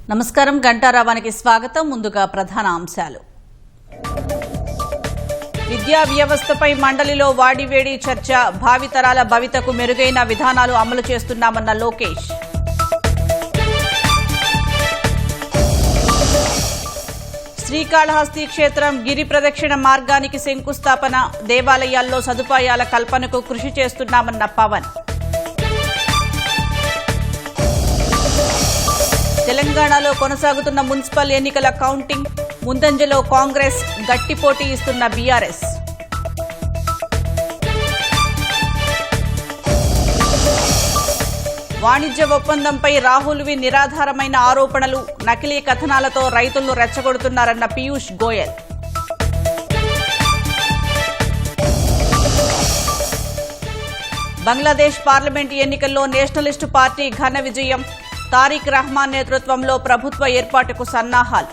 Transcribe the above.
నమస్కారం గంటారావానికి స్వాగతం. ముందుగా ప్రధాన అంశాలు. విద్యా వ్యవస్థపై మండలిలో వాడివేడి చర్చ. భావితరాల భవితకు మెరుగైన విధానాలు అమలు చేస్తున్నామన్న లోకేష్. శ్రీకాళహస్తి క్షేత్రం గిరి ప్రదక్షిణ మార్గానికి శంకుస్థాపన. దేవాలయాల్లో సదుపాయాల కల్పనకు కృషి చేస్తున్నామన్న పవన్. తెలంగాణలో కొనసాగుతున్న మున్సిపల్ ఎన్నికల కౌంటింగ్. ముందంజలో కాంగ్రెస్, గట్టి పోటీ ఇస్తున్న బీఆర్ఎస్. వాణిజ్య ఒప్పందంపై రాహుల్వి నిరాధారమైన ఆరోపణలు. నకిలీ కథనాలతో రైతులను రెచ్చగొడుతున్నారన్న పీయూష్ గోయల్. బంగ్లాదేశ్ పార్లమెంటు ఎన్నికల్లో నేషనలిస్టు పార్టీ ఘన విజయం. తారిక్ రహమాన్ నేతృత్వంలో ప్రభుత్వ ఏర్పాటుకు సన్నాహాలు.